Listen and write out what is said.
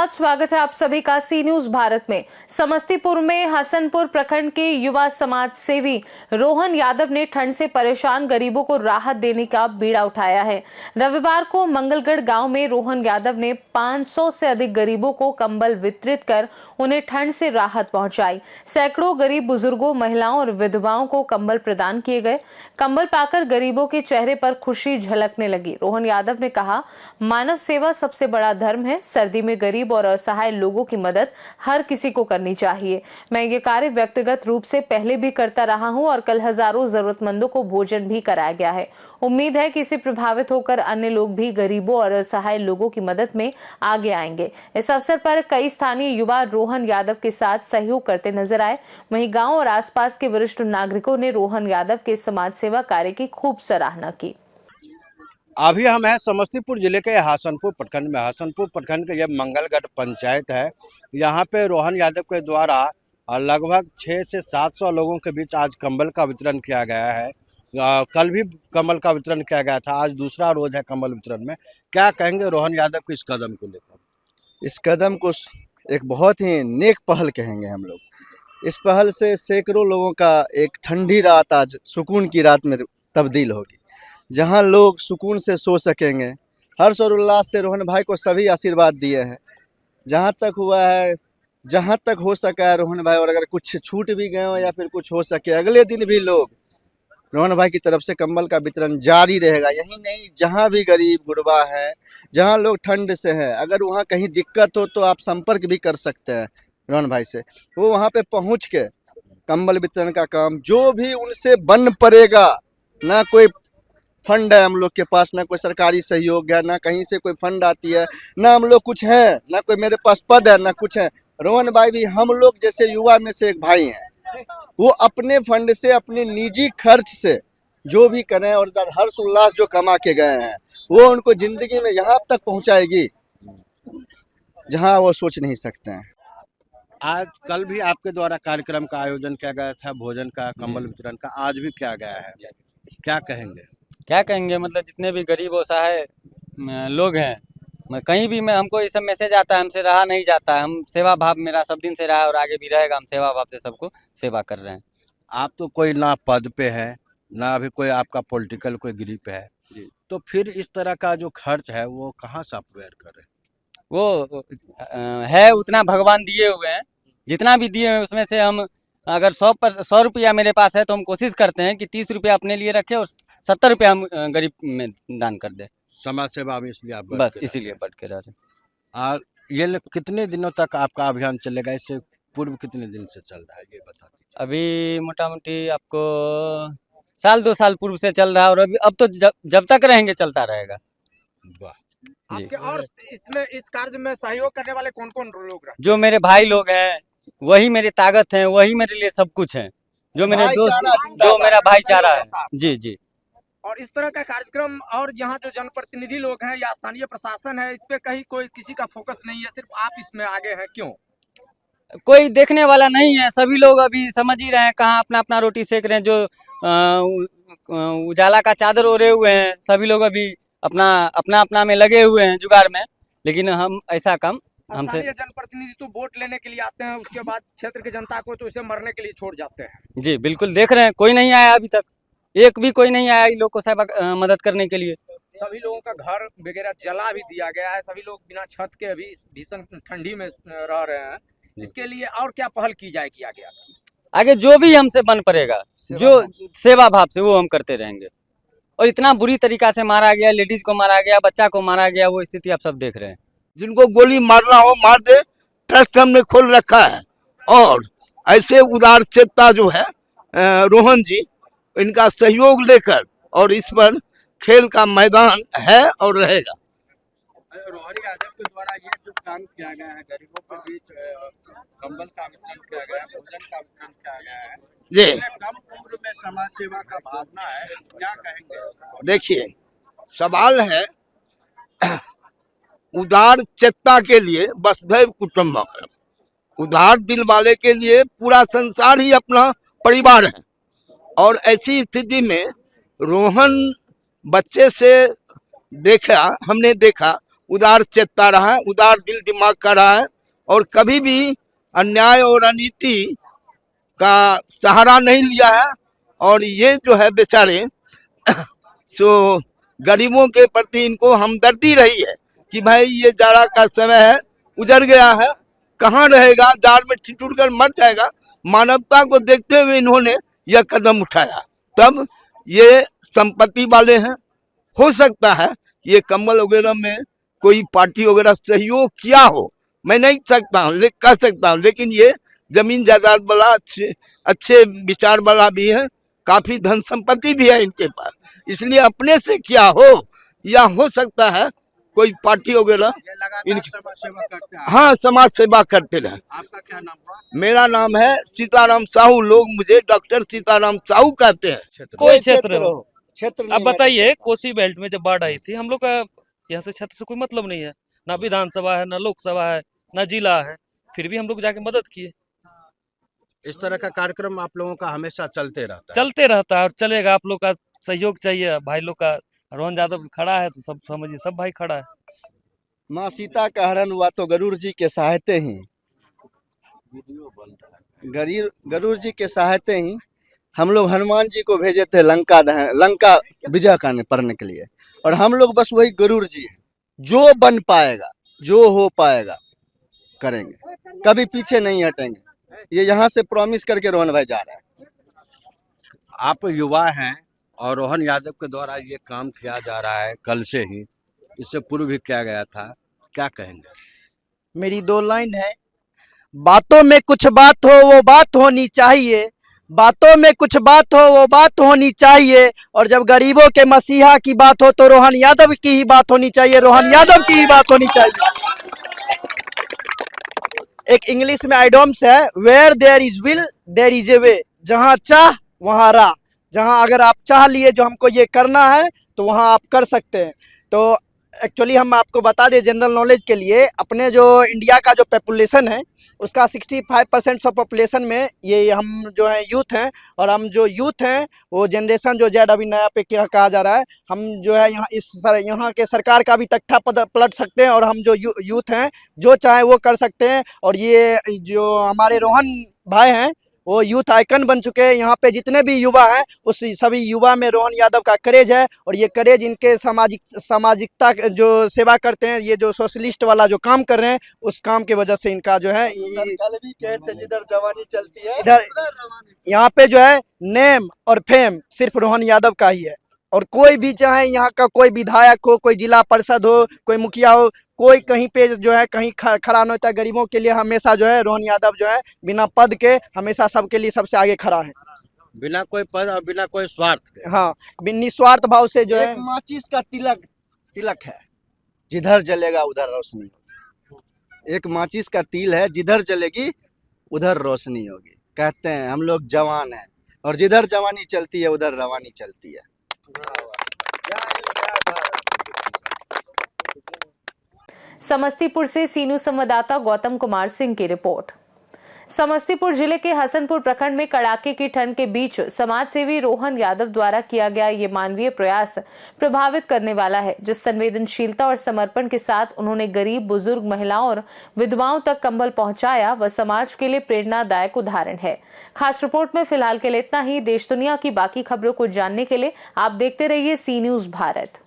बहुत स्वागत है आप सभी का सी न्यूज भारत में। समस्तीपुर में हसनपुर प्रखंड के युवा समाज सेवी रोहन यादव ने ठंड से परेशान गरीबों को राहत देने का बीड़ा उठाया है। रविवार को मंगलगढ़ गांव में रोहन यादव ने 500 से अधिक गरीबों को कंबल वितरित कर उन्हें ठंड से राहत पहुंचाई। सैकड़ों गरीब बुजुर्गों, महिलाओं और विधवाओं को कंबल प्रदान किए गए। कंबल पाकर गरीबों के चेहरे पर खुशी झलकने लगी। रोहन यादव ने कहा, मानव सेवा सबसे बड़ा धर्म है। सर्दी में गरीब और असहाय लोगों की मदद हर किसी को करनी चाहिए। मैं ये कार्य व्यक्तिगत रूप से पहले भी करता रहा हूं और कल हजारों जरूरतमंदों को भोजन भी कराया गया है। उम्मीद है कि इससे प्रभावित होकर अन्य लोग भी गरीबों और असहाय लोगों की मदद में आगे आएंगे। इस अवसर पर कई स्थानीय युवा रोहन यादव के साथ सहयोग करते नजर आए। वहीं गाँव और आसपास के वरिष्ठ नागरिकों ने रोहन यादव के समाज सेवा कार्य की खूब सराहना की। अभी हम हैं समस्तीपुर जिले के हसनपुर प्रखंड में। हसनपुर प्रखंड के यह मंगलगढ़ पंचायत है। यहाँ पे रोहन यादव के द्वारा लगभग 600 से 700 लोगों के बीच आज कंबल का वितरण किया गया है। कल भी कंबल का वितरण किया गया था, आज दूसरा रोज है कंबल वितरण में। क्या कहेंगे रोहन यादव के इस कदम को लेकर? इस कदम को एक बहुत ही नेक पहल कहेंगे हम लोग। इस पहल से सैकड़ों लोगों का एक ठंडी रात आज सुकून की रात में तब्दील होगी, जहां लोग सुकून से सो सकेंगे। हर्ष और उल्लास से रोहन भाई को सभी आशीर्वाद दिए हैं। जहां तक हुआ है, जहां तक हो सका है रोहन भाई, और अगर कुछ छूट भी गए हो या फिर कुछ हो सके, अगले दिन भी लोग रोहन भाई की तरफ से कंबल का वितरण जारी रहेगा। यही नहीं, जहां भी गरीब गुरबा है, जहां लोग ठंड से हैं, अगर वहां कहीं दिक्कत हो तो आप संपर्क भी कर सकते हैं रोहन भाई से। वो वहां पे पहुंच के कंबल वितरण का काम जो भी उनसे बन पड़ेगा, ना कोई फंड है हम लोग के पास, ना कोई सरकारी सहयोग है, ना कहीं से कोई फंड आती है, ना हम लोग कुछ हैं, ना कोई मेरे पास पद है, ना कुछ है। रोहन भाई भी हम लोग जैसे युवा में से एक भाई हैं। वो अपने फंड से, अपने निजी खर्च से जो भी करें और हर्ष उल्लास जो कमा के गए हैं, वो उनको जिंदगी में यहाँ तक पहुँचाएगी जहाँ वो सोच नहीं सकते हैं। आज कल भी आपके द्वारा कार्यक्रम का आयोजन किया गया था, भोजन का, कंबल वितरण का, आज भी किया गया है। क्या कहेंगे? मतलब जितने भी गरीब और असहाय लोग हैं, मैं कहीं भी, मैं हमको ये सब मैसेज आता है, हमसे रहा नहीं जाता है। हम सेवा भाव मेरा सब दिन से रहा है और आगे भी रहेगा। हम सेवा भाव से सबको सेवा कर रहे हैं। आप तो कोई ना पद पे है, ना अभी कोई आपका पॉलिटिकल कोई ग्रिप है, तो फिर इस तरह का जो खर्च है वो कहाँ से आप व्यय कर रहे हैं? वो है उतना भगवान दिए हुए हैं। जितना भी दिए हुए उसमें से हम अगर 100 रुपया मेरे पास है तो हम कोशिश करते हैं कि 30 रुपया अपने लिए रखें और 70 रुपया हम गरीब में दान कर दें। समाज सेवा में इसलिए आप बस इसीलिए बढ़ के रह रहे हैं। और ये कितने दिनों तक आपका अभियान चलेगा? इससे पूर्व कितने दिन से चल रहा है ये बता दीजिए। अभी मोटा मोटी आपको 1-2 साल पूर्व से चल रहा है और अभी अब तो जब तक रहेंगे चलता रहेगा। वाह। आपके और इसमें इस कार्य में सहयोग करने वाले कौन कौन लोग रहे? जो मेरे भाई लोग हैं वही मेरी ताकत है, वही मेरे लिए सब कुछ है। जो मेरे दोस्त, जो मेरा भाईचारा है। जी जी। और इस तरह का कार्यक्रम और यहाँ जो जनप्रतिनिधि लोग हैं या स्थानीय प्रशासन है, इस पे कहीं कोई किसी का फोकस नहीं है, सिर्फ आप इसमें आगे हैं, क्यों? कोई देखने वाला नहीं है। सभी लोग अभी समझ ही रहे हैं कहाँ अपना अपना रोटी सेक रहे हैं। जो उजाला का चादर ओढ़े हुए हैं, सभी लोग अभी अपना अपना में लगे हुए हैं जुगाड़ में। लेकिन हम ऐसा काम हमसे, जनप्रतिनिधि तो वोट लेने के लिए आते हैं, उसके बाद क्षेत्र की जनता को तो इसे मरने के लिए छोड़ जाते हैं। जी बिल्कुल, देख रहे हैं कोई नहीं आया अभी तक, एक भी कोई नहीं आया इन लोग को सेवा मदद करने के लिए। सभी लोगों का घर वगैरह जला भी दिया गया है। सभी लोग बिना छत के अभी भीषण ठंडी में रह रहे हैं। इसके लिए और क्या पहल की जाएगी आगे जो भी हमसे बन पड़ेगा, जो सेवा भाव से, वो हम करते रहेंगे। और इतना बुरी तरीका से मारा गया, लेडीज को मारा गया, बच्चा को मारा गया, वो स्थिति आप सब देख रहे हैं। जिनको गोली मारना हो मार दे, ट्रस्ट हमने खोल रखा है। और ऐसे उदार चेता जो है रोहन जी, इनका सहयोग लेकर और इस पर खेल का मैदान है और रहेगा। रोहन यादव के द्वारा ये जो काम किया गया है, गरीबों के बीच कंबल का वितरण किया गया है, भोजन का वितरण किया गया है, जी, कम उम्र में समाज सेवा का भावना है, क्या कहेंगे? देखिए, सवाल है उदार चेता के लिए वसुधैव कुटुंबकम, उदार दिल वाले के लिए पूरा संसार ही अपना परिवार है। और ऐसी स्थिति में रोहन बच्चे से हमने देखा उदार चेतता रहा है, उदार दिल दिमाग का रहा है और कभी भी अन्याय और अनीति का सहारा नहीं लिया है। और ये जो है बेचारे सो गरीबों के प्रति इनको हमदर्दी रही है कि भाई ये जाड़ा का समय है, उजड़ गया है, कहाँ रहेगा, जाड़ में ठिठुर कर मर जाएगा। मानवता को देखते हुए इन्होंने यह कदम उठाया। तब ये संपत्ति वाले हैं, हो सकता है ये कंबल वगैरह में कोई पार्टी वगैरह सहयोग किया हो, मैं नहीं सकता हूँ, कह सकता हूँ, लेकिन ये जमीन जायदाद वाला अच्छे विचार वाला भी है, काफी धन संपत्ति भी है इनके पास, इसलिए अपने से क्या हो या हो सकता है कोई पार्टी वगैरह इनकी समाज सेवा करते हैं। हाँ समाज सेवा करते रहे। आपका क्या नाम हुआ? मेरा नाम है सीताराम साहू, लोग मुझे डॉक्टर सीताराम साहू कहते हैं। क्षेत्र कोई क्षेत्र हो। क्षेत्र अब नहीं है। बताइए, कोसी बेल्ट में जब बाढ़ आई थी, हम लोग का यहाँ से क्षेत्र से कोई मतलब नहीं है, ना विधानसभा है, ना लोकसभा है, ना जिला है, फिर भी हम लोग जाके मदद किए। इस तरह का कार्यक्रम आप लोगों का हमेशा चलते रहता है। चलते रहता है और चलेगा। आप लोग का सहयोग चाहिए, भाई लोग का। रोहन यादव खड़ा है तो सब समझिए, सब भाई खड़ा है। माँ सीता का हरण हुआ तो गरुड़ जी के सहायते ही, गरुड़ जी के सहायते ही हम लोग हनुमान जी को भेजे थे लंका विजय करने के लिए, और हम लोग बस वही गरुड़ जी हैं। जो बन पाएगा, जो हो पाएगा करेंगे, कभी पीछे नहीं हटेंगे। ये यहाँ से प्रॉमिस करके रोहन भाई जा रहे हैं। आप युवा हैं और रोहन यादव के द्वारा ये काम किया जा रहा है कल से ही, इससे पूर्व भी किया गया था, क्या कहेंगे? मेरी 2 लाइन है। बातों में कुछ बात हो वो बात होनी चाहिए, बातों में कुछ बात हो वो बात होनी चाहिए, और जब गरीबों के मसीहा की बात हो तो रोहन यादव की ही बात होनी चाहिए, रोहन यादव की ही बात होनी चाहिए। एक इंग्लिश में आइडोम्स है, where there is will there is a way. जहाँ चाह वहाँ राह। जहाँ अगर आप चाह लिए जो हमको ये करना है तो वहाँ आप कर सकते हैं। तो एक्चुअली हम आपको बता दें जनरल नॉलेज के लिए, अपने जो इंडिया का जो पॉपुलेशन है उसका 65% ऑफ पॉपुलेशन में ये हम जो है यूथ हैं, और हम जो यूथ हैं वो जनरेशन जो जेड अभी नया पे क्या कहा जा रहा है, हम जो है यहाँ के सरकार का भी तख्ता पलट सकते हैं, और हम जो यूथ हैं जो चाहे वो कर सकते हैं। और ये जो हमारे रोहन भाई हैं वो यूथ आइकन बन चुके हैं। यहाँ पे जितने भी युवा हैं उस सभी युवा में रोहन यादव का करेज है, और ये करेज इनके सामाजिकता जो सेवा करते हैं, ये जो सोशलिस्ट वाला जो काम कर रहे हैं, उस काम के वजह से इनका जो है कल भी कहते जिधर जवानी चलती है इधर यहाँ पे जो है नेम और फेम सिर्फ रोहन यादव का ही है। और कोई भी चाहे यहाँ का कोई विधायक हो, कोई जिला परिषद हो, कोई मुखिया हो, कोई कहीं पे जो है कहीं खड़ा नहीं होता। गरीबों के लिए हमेशा जो है रोहन यादव जो है बिना पद के हमेशा सबके लिए सबसे आगे खड़ा है, बिना कोई पद और बिना कोई स्वार्थ के। हाँ, निस्वार्थ भाव से जो है। एक माचिस का तिलक है, जिधर जलेगा उधर रोशनी होगी। एक माचिस का तिल है, जिधर जलेगी उधर रोशनी होगी। कहते हैं हम लोग जवान हैं, और जिधर जवानी चलती है उधर रवानी चलती है। समस्तीपुर से सीनू संवाददाता गौतम कुमार सिंह की रिपोर्ट। समस्तीपुर जिले के हसनपुर प्रखंड में कड़ाके की ठंड के बीच समाज सेवी रोहन यादव द्वारा किया गया ये मानवीय प्रयास प्रभावित करने वाला है, जिस संवेदनशीलता और समर्पण के साथ उन्होंने गरीब, बुजुर्ग, महिलाओं और विधवाओं तक कंबल पहुंचाया, वह समाज के लिए प्रेरणादायक उदाहरण है। खास रिपोर्ट में फिलहाल के लिए इतना ही। देश दुनिया की बाकी खबरों को जानने के लिए आप देखते रहिए सी न्यूज़ भारत।